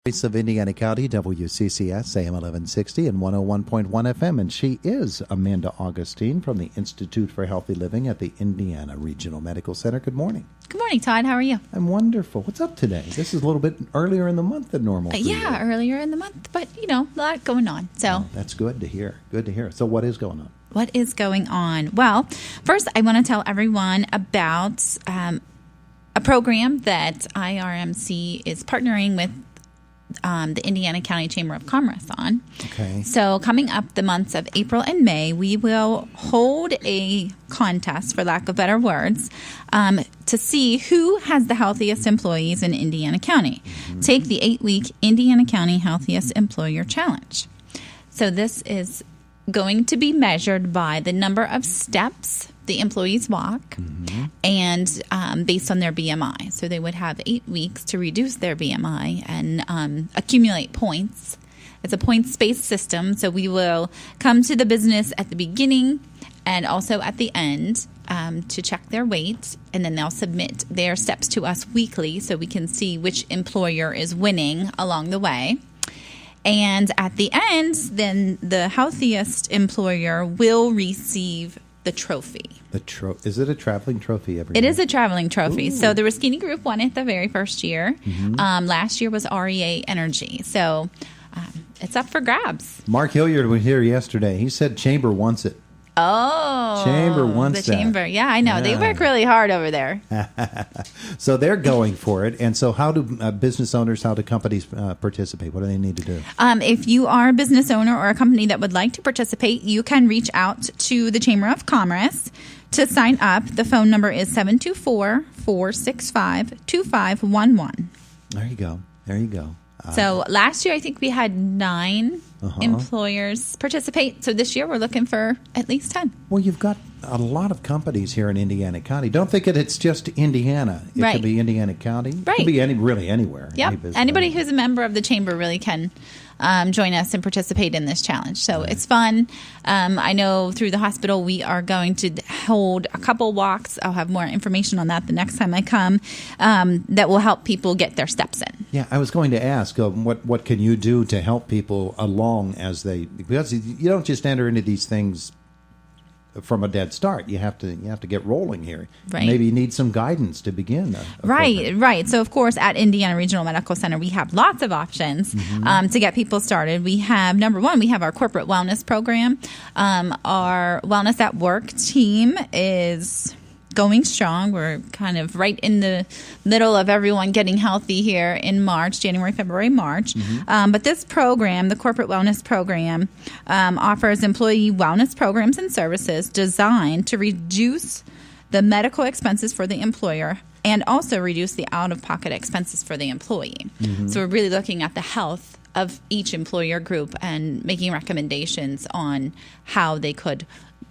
Voice of Indiana County, WCCS, AM 1160 and 101.1 FM. And she is Amanda Augustine from the Institute for Healthy Living at the Indiana Regional Medical Center. Good morning. Good morning, Todd. How are you? I'm wonderful. What's up today? This is a little bit earlier in the month than normal. Yeah, earlier in the month, but, a lot going on. So that's good to hear. Good to hear. So what is going on? What is going on? Well, first, I want to tell everyone about a program that IRMC is partnering with the Indiana County Chamber of Commerce on. Okay. So coming up the months of April and May, we will hold a contest, for lack of better words, to see who has the healthiest employees in Indiana County. Mm-hmm. Take the 8-week Indiana County Healthiest Employer Challenge. So this is going to be measured by the number of steps the employees walk, mm-hmm. and based on their BMI. So they would have 8 weeks to reduce their BMI and accumulate points. It's a points-based system, so we will come to the business at the beginning and also at the end to check their weight, and then they'll submit their steps to us weekly so we can see which employer is winning along the way. And at the end, then the healthiest employer will receive the trophy. Is it a traveling trophy every year? It is a traveling trophy. Ooh. So the Rischini Group won it the very first year. Mm-hmm. Last year was REA Energy. So it's up for grabs. Mark Hilliard was here yesterday. He said Chamber wants it. Oh. Chamber wants the Chamber. Yeah, I know. Yeah. They work really hard over there. So they're going for it. And so how do business owners, how do companies participate? What do they need to do? If you are a business owner or a company that would like to participate, you can reach out to the Chamber of Commerce to sign up. The phone number is 724-465-2511. There you go. There you go. So last year, I think we had 9 employers participate. So this year, we're looking for at least 10. Well, you've got a lot of companies here in Indiana County. Don't think it's just Indiana. It right. could be Indiana County. Right. It could be really anywhere. Yep. Anybody who's a member of the chamber really can join us and participate in this challenge. So It's fun. I know through the hospital we are going to hold a couple walks. I'll have more information on that the next time I come that will help people get their steps in. Yeah, I was going to ask what can you do to help people along because you don't just enter into these things from a dead start. You have to get rolling here. Right. Maybe you need some guidance to begin. Right. So, of course, at Indiana Regional Medical Center, we have lots of options to get people started. We have, number one, we have our corporate wellness program. Our Wellness at Work team is going strong. We're kind of right in the middle of everyone getting healthy here in March, January, February, March. Mm-hmm. But this program, the corporate wellness program, offers employee wellness programs and services designed to reduce the medical expenses for the employer and also reduce the out-of-pocket expenses for the employee. Mm-hmm. So we're really looking at the health of each employer group and making recommendations on how they could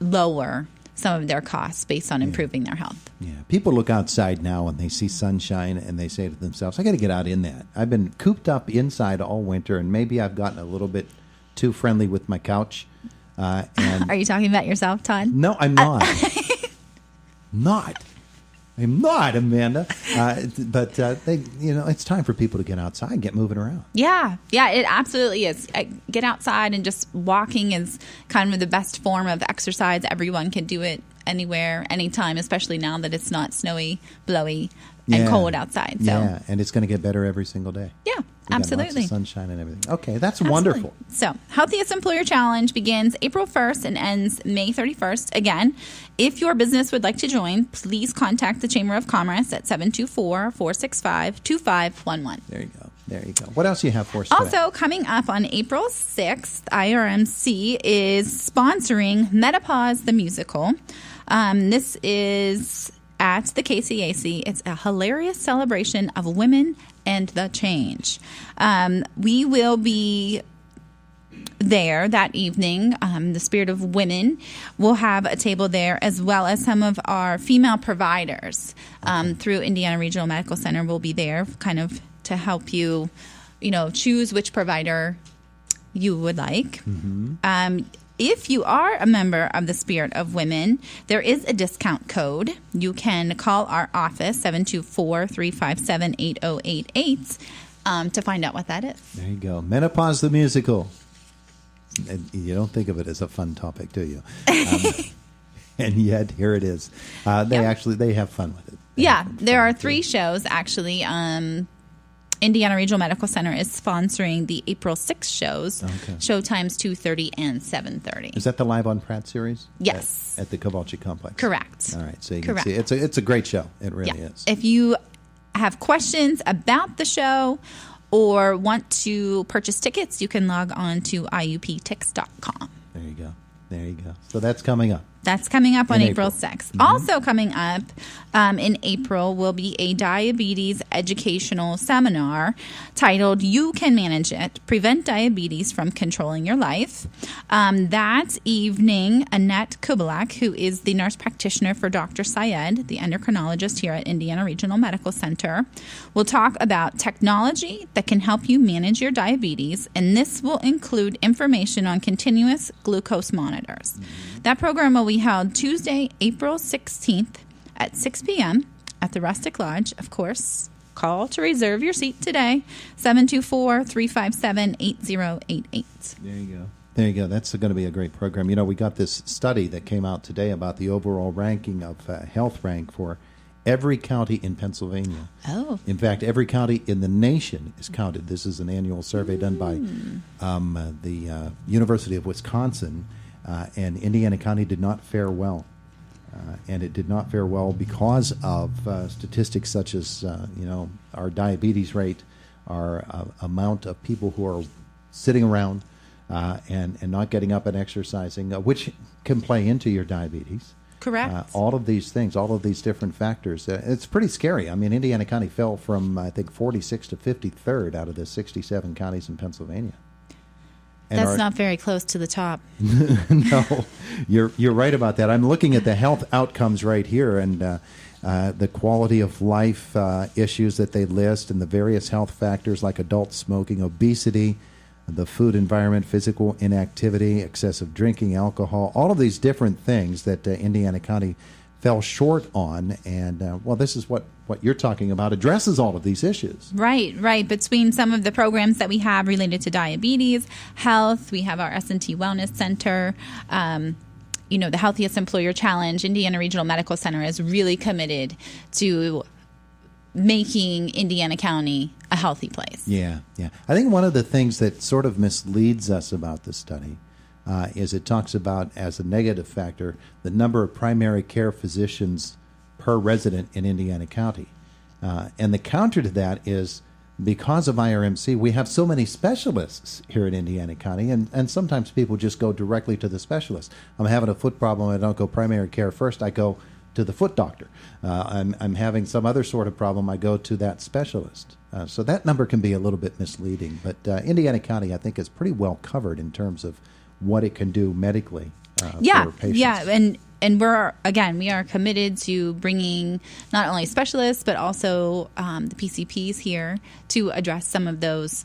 lower some of their costs based on improving their health. Yeah. People look outside now and they see sunshine and they say to themselves, I got to get out in that. I've been cooped up inside all winter and maybe I've gotten a little bit too friendly with my couch. And Are you talking about yourself, Todd? No, I'm not. I'm not, Amanda. But it's time for people to get outside and get moving around. Yeah, it absolutely is. Get outside and just walking is kind of the best form of exercise. Everyone can do it anywhere, anytime, especially now that it's not snowy, blowy, and cold outside. So. Yeah, and it's going to get better every single day. Yeah, absolutely. Lots of sunshine and everything. Okay, that's wonderful. So, Healthiest Employer Challenge begins April 1st and ends May 31st. Again, if your business would like to join, please contact the Chamber of Commerce at 724-465-2511. There you go. What else do you have for us today? Also, coming up on April 6th, IRMC is sponsoring Menopause the Musical. This is at the KCAC. It's a hilarious celebration of women and the change. We will be there that evening. The Spirit of Women will have a table there, as well as some of our female providers through Indiana Regional Medical Center will be there kind of to help you, choose which provider you would like. Mm-hmm. If you are a member of the Spirit of Women, there is a discount code. You can call our office, 724-357-8088, to find out what that is. There you go. Menopause the musical. And you don't think of it as a fun topic, do you? And yet, here it is. They have fun with it. Yeah, there are 3 shows, actually. Indiana Regional Medical Center is sponsoring the April 6th shows. Okay. Showtimes 2:30 and 7:30. Is that the Live on Pratt series? Yes. At the Kovalchik Complex? Correct. All right, so you can see it's a great show. It really is. If you have questions about the show or want to purchase tickets, you can log on to iuptix.com. There you go. So that's coming up. That's coming up on April 6th. Mm-hmm. Also coming up in April will be a diabetes educational seminar titled You Can Manage It, Prevent Diabetes from Controlling Your Life. That evening, Annette Kubalak, who is the nurse practitioner for Dr. Syed, the endocrinologist here at Indiana Regional Medical Center, will talk about technology that can help you manage your diabetes, and this will include information on continuous glucose monitors. Mm-hmm. That program will be held Tuesday, April 16th at 6 p.m. at the Rustic Lodge. Of course, call to reserve your seat today, 724-357-8088. There you go. That's going to be a great program. You know, we got this study that came out today about the overall ranking of health rank for every county in Pennsylvania. Oh. In fact, every county in the nation is counted. This is an annual survey done by the University of Wisconsin. And Indiana County did not fare well. And it did not fare well because of statistics such as, our diabetes rate, our amount of people who are sitting around and not getting up and exercising, which can play into your diabetes. Correct. All of these things, all of these different factors. It's pretty scary. I mean, Indiana County fell from, I think, 46th to 53rd out of the 67 counties in Pennsylvania. That's not very close to the top. No, you're right about that. I'm looking at the health outcomes right here, and the quality of life issues that they list, and the various health factors like adult smoking, obesity, the food environment, physical inactivity, excessive drinking, alcohol, all of these different things that Indiana County fell short on. And, this is what you're talking about, addresses all of these issues. Right. Between some of the programs that we have related to diabetes, health, we have our S&T Wellness Center, the Healthiest Employer Challenge. Indiana Regional Medical Center is really committed to making Indiana County a healthy place. Yeah. I think one of the things that sort of misleads us about this study is it talks about, as a negative factor, the number of primary care physicians per resident in Indiana County. And the counter to that is, because of IRMC, we have so many specialists here in Indiana County, and sometimes people just go directly to the specialist. I'm having a foot problem, I don't go primary care first, I go to the foot doctor. I'm having some other sort of problem, I go to that specialist. So that number can be a little bit misleading, but Indiana County, I think, is pretty well covered in terms of what it can do medically for patients. Yeah, and we are committed to bringing not only specialists but also the PCPs here to address some of those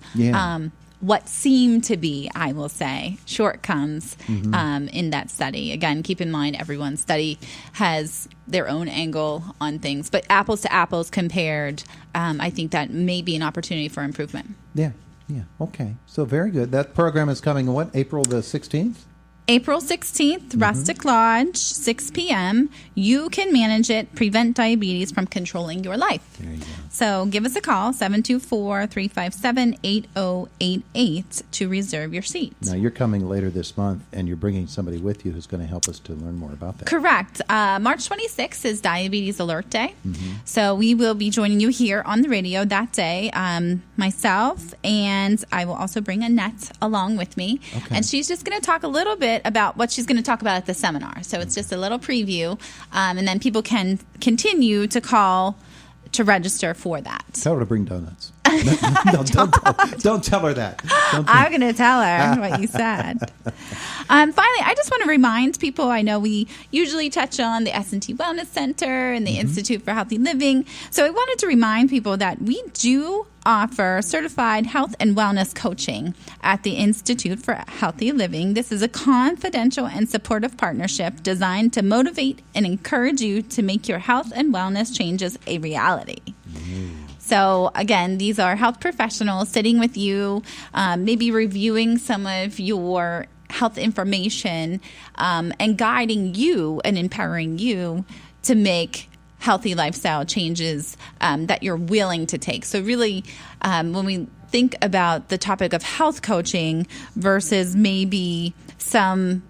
what seem to be, I will say, shortcomings in that study. Again, keep in mind everyone's study has their own angle on things, but apples to apples compared, I think that may be an opportunity for improvement. Yeah. Okay. So very good. That program is coming, April the 16th? April 16th, Rustic Lodge, 6 p.m. You Can Manage It, Prevent Diabetes from Controlling Your Life. There you go. So give us a call, 724-357-8088 to reserve your seat. Now, you're coming later this month, and you're bringing somebody with you who's going to help us to learn more about that. Correct. March 26th is Diabetes Alert Day. So we will be joining you here on the radio that day, myself, and I will also bring Annette along with me. Okay. And she's just going to talk a little bit about what she's going to talk about at the seminar. So it's just a little preview, and then people can continue to call to register for that. Tell her to bring donuts. Don't tell her that. I'm going to tell her what you said. Finally, I just want to remind people, I know we usually touch on the S&T Wellness Center and the Institute for Healthy Living. So I wanted to remind people that we do offer certified health and wellness coaching at the Institute for Healthy Living. This is a confidential and supportive partnership designed to motivate and encourage you to make your health and wellness changes a reality. So again, these are health professionals sitting with you, maybe reviewing some of your health information, and guiding you and empowering you to make healthy lifestyle changes that you're willing to take. So really, when we think about the topic of health coaching versus maybe some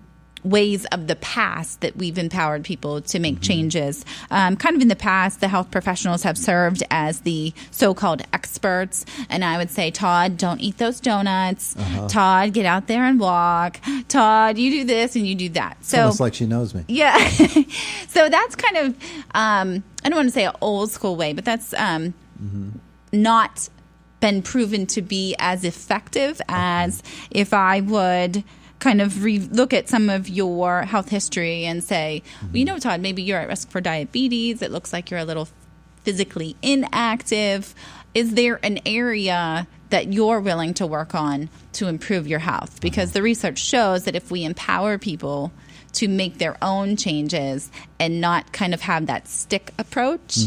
ways of the past that we've empowered people to make changes. Kind of in the past, the health professionals have served as the so-called experts. And I would say, Todd, don't eat those donuts. Todd, get out there and walk. Todd, you do this and you do that. So almost like she knows me. Yeah. So that's kind of, I don't want to say an old school way, but that's not been proven to be as effective as if I would kind of look at some of your health history and say, well, Todd, maybe you're at risk for diabetes. It looks like you're a little physically inactive. Is there an area that you're willing to work on to improve your health? Because the research shows that if we empower people to make their own changes and not kind of have that stick approach,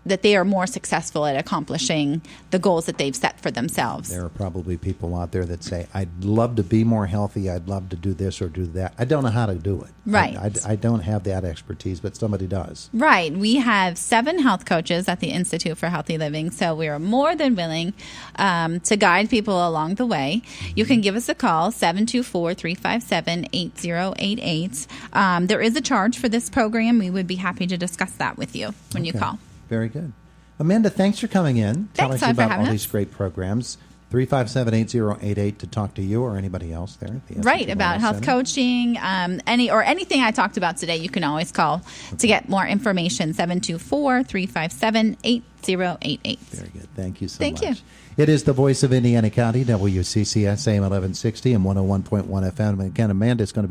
that they are more successful at accomplishing the goals that they've set for themselves. There are probably people out there that say, I'd love to be more healthy. I'd love to do this or do that. I don't know how to do it. Right. I don't have that expertise, but somebody does. Right. We have 7 health coaches at the Institute for Healthy Living, so we are more than willing to guide people along the way. You can give us a call, 724-357-8088. There is a charge for this program. We would be happy to discuss that with you when you call. Very good. Amanda, thanks for coming in. Tell us about all these us. great programs. 357-8088 to talk to you or anybody else there. At the Right, S&T about Wellness health Center. coaching, anything I talked about today, you can always call to get more information, 724-357-8088. Very good. Thank you so Thank much. you. It is the voice of Indiana County, WCCS AM 1160 and 101.1 FM. Again, Amanda is going to